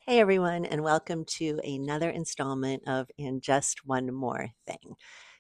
Hey everyone, and welcome to another installment of And Just One More Thing.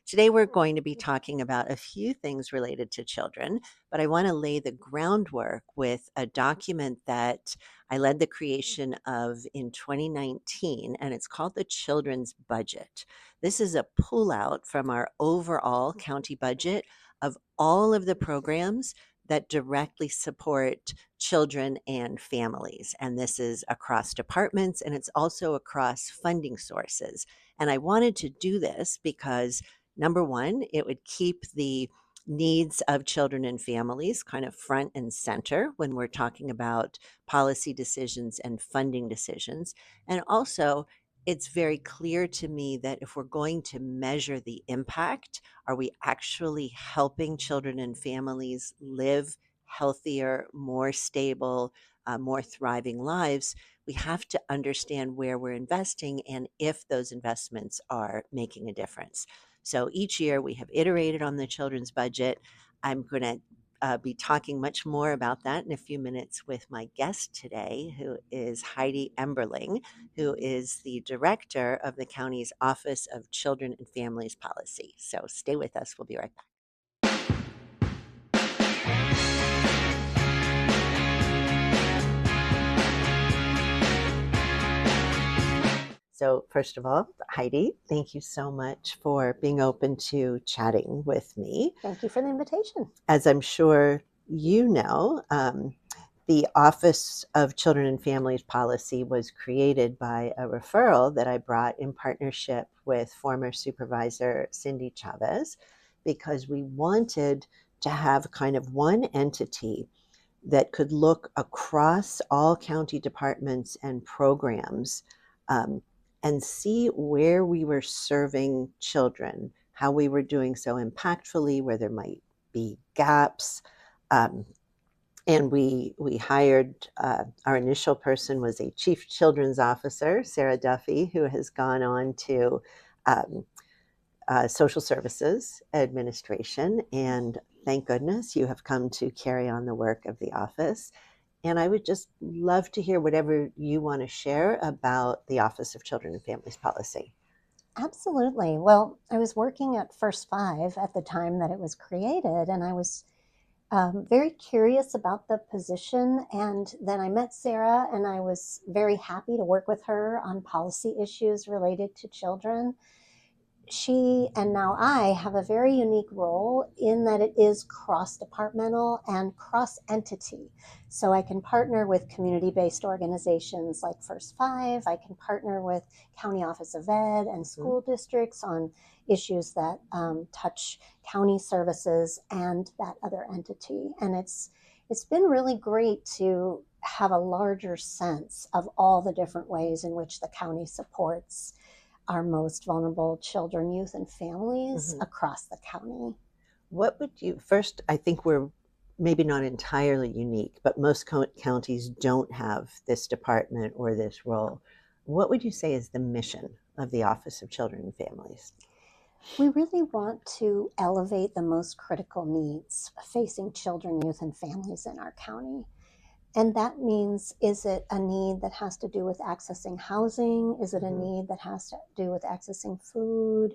Today we're going to be talking about a few things related to children, but I want to lay the groundwork with a document that I led the creation of in 2019, and it's called the Children's Budget. This is a pullout from our overall county budget of all of the programs that directly support children and families. And this is across departments and it's also across funding sources. And I wanted to do this because number one, it would keep the needs of children and families kind of front and center when we're talking about policy decisions and funding decisions. And also, it's very clear to me that if we're going to measure the impact, are we actually helping children and families live healthier, more stable, more thriving lives? We have to understand where we're investing and if those investments are making a difference. So each year we have iterated on the children's budget. I'm going to be talking much more about that in a few minutes with my guest today, who is Heidi Emberling, who is the director of the county's Office of Children and Families Policy. So stay with us. We'll be right back. So, first of all, Heidi, thank you so much for being open to chatting with me. Thank you for the invitation. As I'm sure you know, the Office of Children and Families Policy was created by a referral that I brought in partnership with former Supervisor Cindy Chavez because we wanted to have kind of one entity that could look across all county departments and programs and see where we were serving children, how we were doing so impactfully, where there might be gaps. And we hired, our initial person was a chief children's officer, Sarah Duffy, who has gone on to social services administration. And thank goodness you have come to carry on the work of the office. And I would just love to hear whatever you want to share about the Office of Children and Families Policy. Absolutely. Well, I was working at First Five at the time that it was created, and I was very curious about the position. And then I met Sarah, and I was very happy to work with her on policy issues related to children. She and now I have a very unique role in that it is cross-departmental and cross-entity. So I can partner with community-based organizations like First Five. I can partner with County Office of Ed and school districts on issues that touch county services and that other entity. And it's been really great to have a larger sense of all the different ways in which the county supports our most vulnerable children, youth, and families across the county. What would you, first, I think we're maybe not entirely unique, but most counties don't have this department or this role. What would you say is the mission of the Office of Children and Families? We really want to elevate the most critical needs facing children, youth, and families in our county. And that means, is it a need that has to do with accessing housing? Is it a need that has to do with accessing food,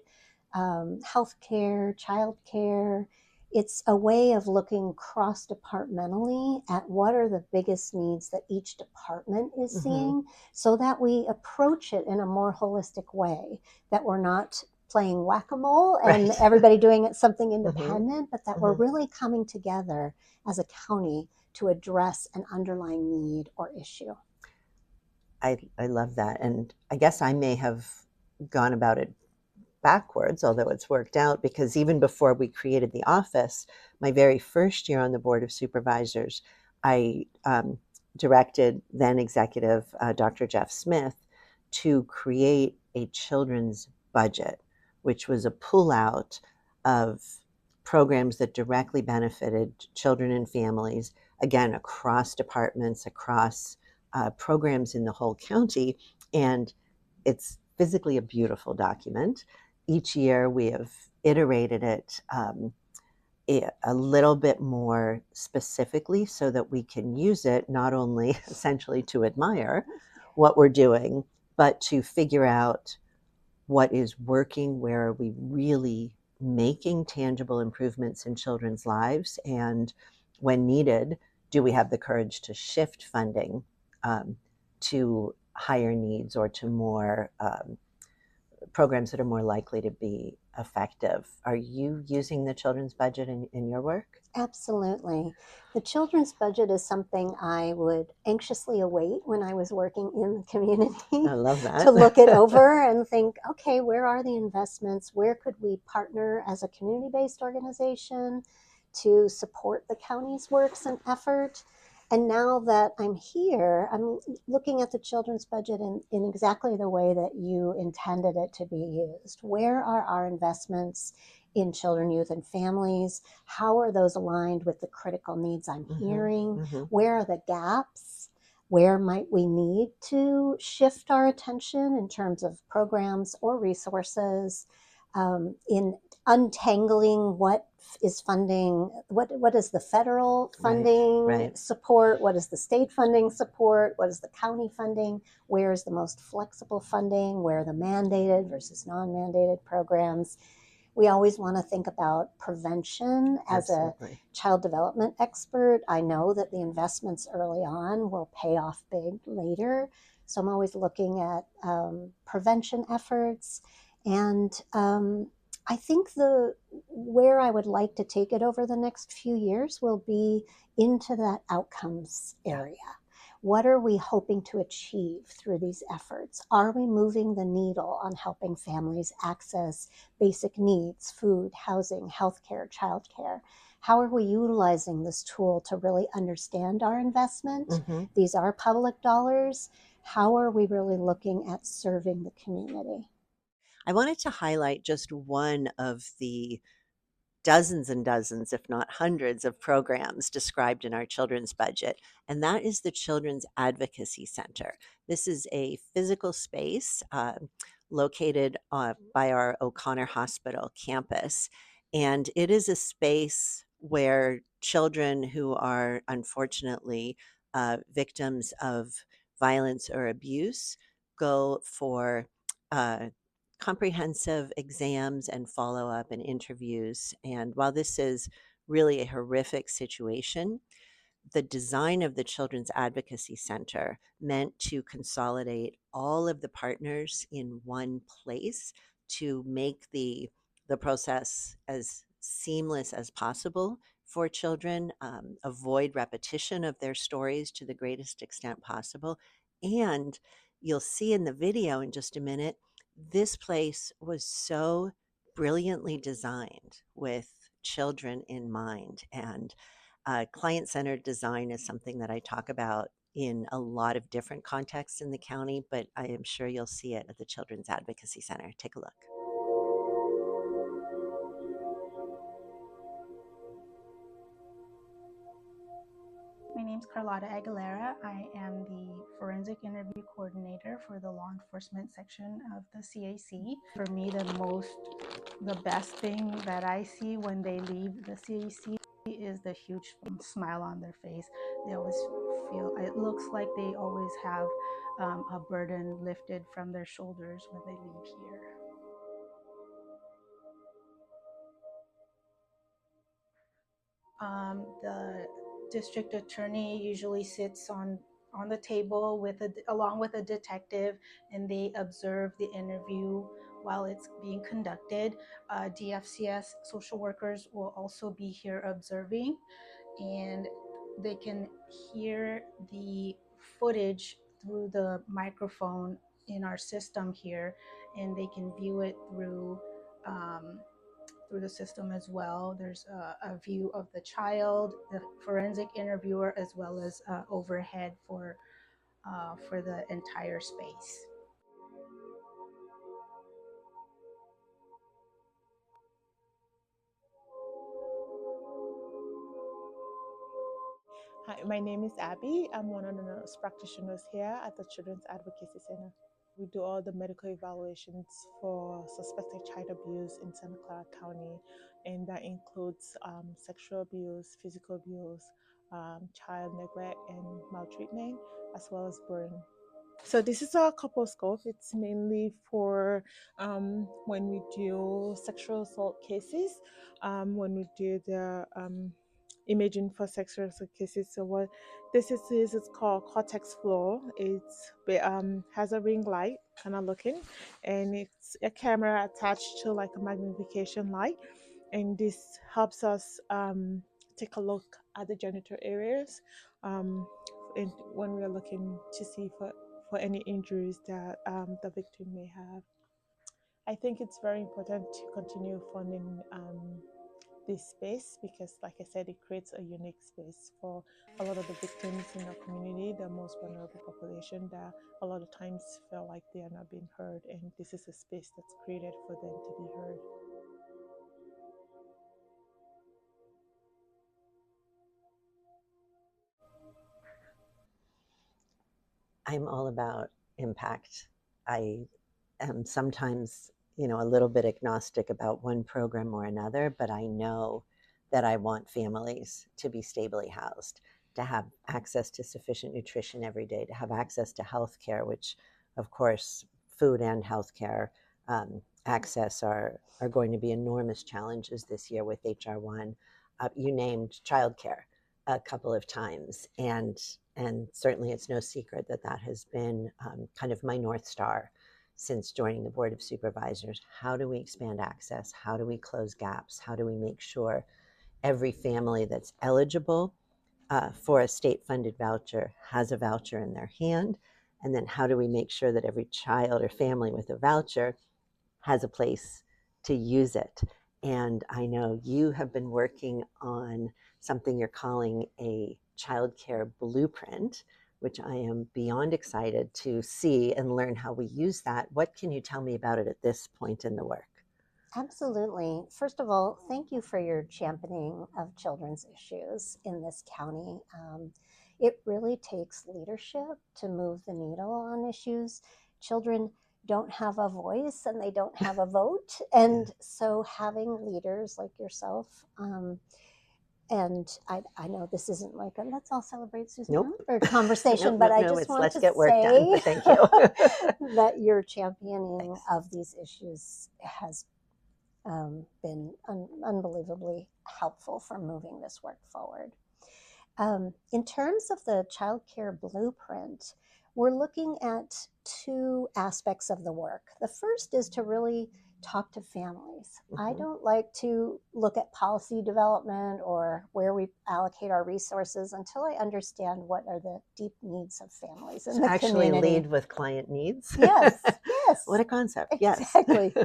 healthcare, childcare? It's a way of looking cross-departmentally at what are the biggest needs that each department is seeing so that we approach it in a more holistic way, that we're not playing whack-a-mole and everybody doing something independent, but that we're really coming together as a county to address an underlying need or issue. I love that. And I guess I may have gone about it backwards, although it's worked out, because even before we created the office, my very first year on the Board of Supervisors, I directed then executive Dr. Jeff Smith to create a children's budget, which was a pullout of programs that directly benefited children and families, again, across departments, across programs in the whole county. And it's physically a beautiful document. Each year we have iterated it a little bit more specifically so that we can use it not only essentially to admire, what we're doing, but to figure out what is working, where are we really making tangible improvements in children's lives, and when needed, do we have the courage to shift funding um, to higher needs or to more programs that are more likely to be effective. Are you using the children's budget in your work? Absolutely. The children's budget is something I would anxiously await when I was working in the I community love to that. look it over and think, okay, where are the investments? Where could we partner as a community based organization to support the county's works and effort? And now that I'm here, I'm looking at the children's budget in exactly the way that you intended it to be used. Where are our investments in children, youth, and families? How are those aligned with the critical needs I'm hearing? Mm-hmm. Where are the gaps? Where might we need to shift our attention in terms of programs or resources, in untangling what is funding, what is the federal Right, funding right. support, what is the state funding support, what is the county funding, where is the most flexible funding, where are the mandated versus non-mandated programs. We always want to think about prevention. As a Absolutely. child development expert, I know that the investments early on will pay off big later. So I'm always looking at prevention efforts. And I think the where I would like to take it over the next few years will be into that outcomes Yeah. area. What are we hoping to achieve through these efforts? Are we moving the needle on helping families access basic needs, food, housing, healthcare, childcare? How are we utilizing this tool to really understand our investment? Mm-hmm. These are public dollars. How are we really looking at serving the community? I wanted to highlight just one of the dozens and dozens, if not hundreds, of programs described in our children's budget, and that is the Children's Advocacy Center. This is a physical space located by our O'Connor Hospital campus, and it is a space where children who are unfortunately victims of violence or abuse go for uh, comprehensive exams and follow up and interviews. And while this is really a horrific situation, the design of the Children's Advocacy Center meant to consolidate all of the partners in one place to make the process as seamless as possible for children, avoid repetition of their stories to the greatest extent possible. And you'll see in the video in just a minute, this place was so brilliantly designed with children in mind. And client centered design is something that I talk about in a lot of different contexts in the county, but I am sure you'll see it at the Children's Advocacy Center. Take a look. My name is Carlotta Aguilera. I am the forensic interview coordinator for the law enforcement section of the CAC. For me, the best thing that I see when they leave the CAC is the huge smile on their face. They always feel, it looks like they always have a burden lifted from their shoulders when they leave here. The district attorney usually sits on the table along with a detective, and they observe the interview while it's being conducted. DFCS social workers will also be here observing, and they can hear the footage through the microphone in our system here, and they can view it through the system as well. There's a view of the child, the forensic interviewer, as well as overhead for the entire space. Hi, my name is Abby. I'm one of the nurse practitioners here at the Children's Advocacy Center. We do all the medical evaluations for suspected child abuse in Santa Clara County, and that includes sexual abuse, physical abuse, child neglect and maltreatment, as well as burn. So this is our couple scope. It's mainly for when we do sexual assault cases, when we do the imaging for sexual assault cases. So what this is it's called Cortex Flow. Has a ring light kind of looking, and it's a camera attached to like a magnification light, and this helps us take a look at the genital areas when we are looking to see for any injuries that the victim may have. I think it's very important to continue funding this space because, like I said, it creates a unique space for a lot of the victims in our community, the most vulnerable population that a lot of times feel like they are not being heard, and this is a space that's created for them to be heard. I'm all about impact. I am sometimes, a little bit agnostic about one program or another, but I know that I want families to be stably housed, to have access to sufficient nutrition every day, to have access to health care, which, of course, food and health care access are going to be enormous challenges this year with HR1. You named childcare a couple of times, and certainly it's no secret that that has been kind of my North Star since joining the Board of Supervisors. How do we expand access? How do we close gaps? How do we make sure every family that's eligible for a state-funded voucher has a voucher in their hand? And then how do we make sure that every child or family with a voucher has a place to use it? And I know you have been working on something you're calling a childcare blueprint, which I am beyond excited to see and learn how we use that. What can you tell me about it at this point in the work? Absolutely. First of all, thank you for your championing of children's issues in this county. It really takes leadership to move the needle on issues. Children don't have a voice and they don't have a vote. And so having leaders like yourself, and I know this isn't like a let's all celebrate Susan Nope. Ellenberg conversation, Nope, but nope, I no, just it's want let's to get work done, say but thank you. that your championing Thanks. of these issues has been unbelievably helpful for moving this work forward. In terms of the child care blueprint, we're looking at two aspects of the work. The first is to really talk to families. I don't like to look at policy development or where we allocate our resources until I understand what are the deep needs of families in So the actually community. lead with client needs. Yes, yes. What a concept. Yes. Exactly.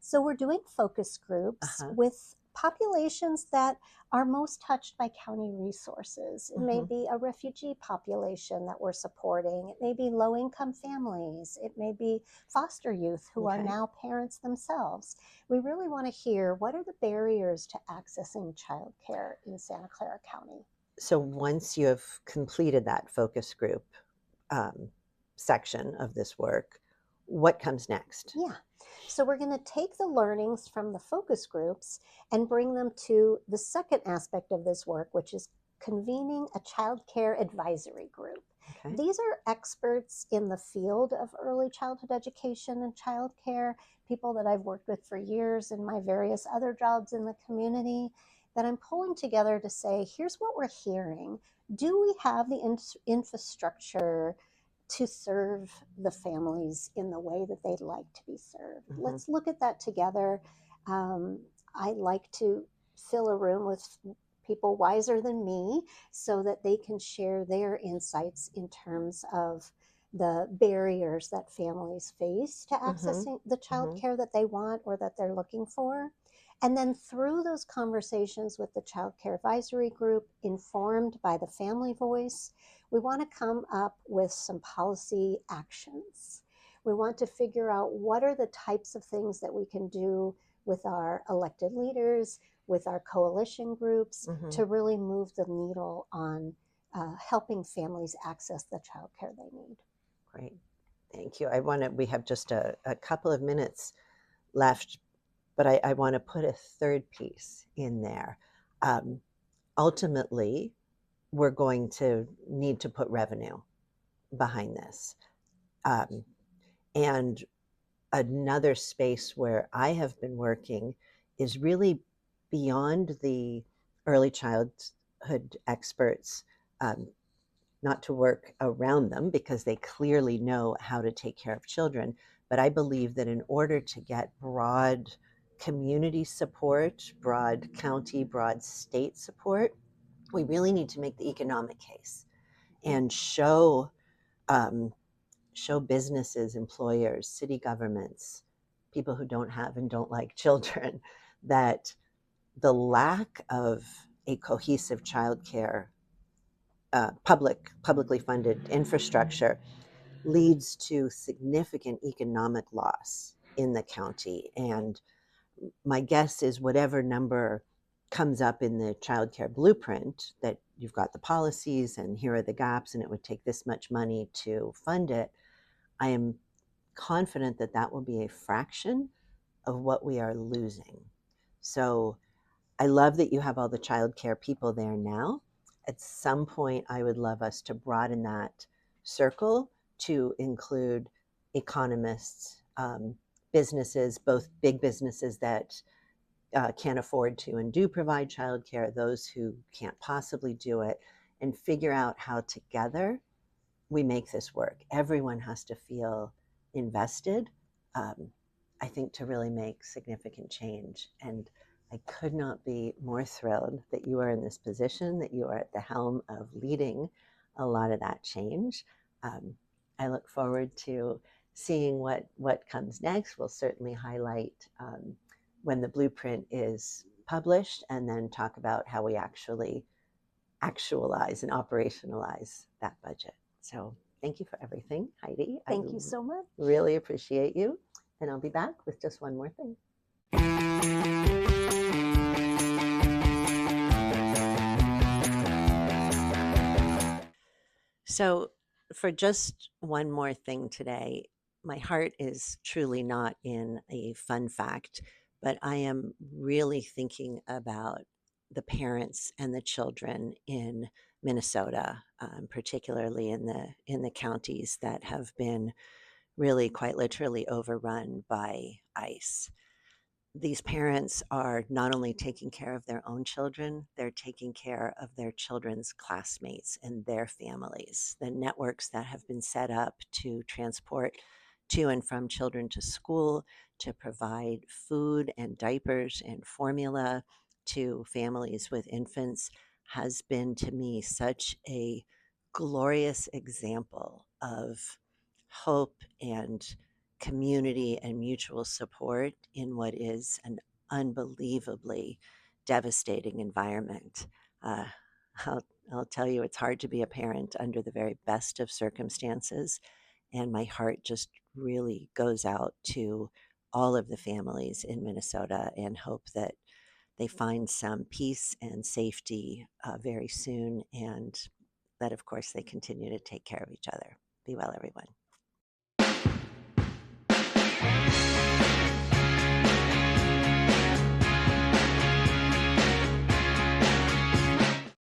So we're doing focus groups with populations that are most touched by county resources. It may be a refugee population that we're supporting. It may be low-income families. It may be foster youth who are now parents themselves. We really want to hear what are the barriers to accessing childcare in Santa Clara County. So once you have completed that focus group section of this work, what comes next? Yeah. So we're going to take the learnings from the focus groups and bring them to the second aspect of this work, which is convening a child care advisory group. Okay. These are experts in the field of early childhood education and child care, people that I've worked with for years in my various other jobs in the community that I'm pulling together to say, here's what we're hearing. Do we have the infrastructure to serve the families in the way that they'd like to be served? Let's look at that together. I like to fill a room with people wiser than me so that they can share their insights in terms of the barriers that families face to accessing the child care that they want or that they're looking for. And then through those conversations with the child care advisory group, informed by the family voice, we want to come up with some policy actions. We want to figure out what are the types of things that we can do with our elected leaders, with our coalition groups, to really move the needle on helping families access the child care they need. Great. Thank you. we have just a couple of minutes left, but I want to put a third piece in there. Ultimately, we're going to need to put revenue behind this. Um, and another space where I have been working is really beyond the early childhood experts, um, not to work around them because they clearly know how to take care of children. But I believe that in order to get broad community support, broad county, broad state support, we really need to make the economic case and um, show businesses, employers, city governments, people who don't have and don't like children, that the lack of a cohesive childcare publicly funded infrastructure leads to significant economic loss in the county. And my guess is whatever number comes up in the child care blueprint, that you've got the policies and here are the gaps and it would take this much money to fund it, I am confident that that will be a fraction of what we are losing. So I love that you have all the childcare people there now. At some point, I would love us to broaden that circle to include economists, businesses, both big businesses that can't afford to and do provide childcare, those who can't possibly do it, and figure out how together we make this work. Everyone has to feel invested, um, I think, to really make significant change. And I could not be more thrilled that you are in this position, that you are at the helm of leading a lot of that change. Um, I look forward to seeing what comes next. We'll certainly highlight when the blueprint is published and then talk about how we actually actualize and operationalize that budget. So thank you for everything, Heidi. Thank you so much. Really appreciate you. And I'll be back with just one more thing. So, for just one more thing today, my heart is truly not in a fun fact, but I am really thinking about the parents and the children in Minnesota, particularly in the counties that have been really quite literally overrun by ice. These parents are not only taking care of their own children, they're taking care of their children's classmates and their families. The networks that have been set up to transport to and from children to school, to provide food and diapers and formula to families with infants, has been to me such a glorious example of hope and community and mutual support in what is an unbelievably devastating environment. Uh, I'll, I'll tell you, it's hard to be a parent under the very best of circumstances. And my heart just really goes out to all of the families in Minnesota and hope that they find some peace and safety very soon. And that, of course, they continue to take care of each other. Be well, everyone.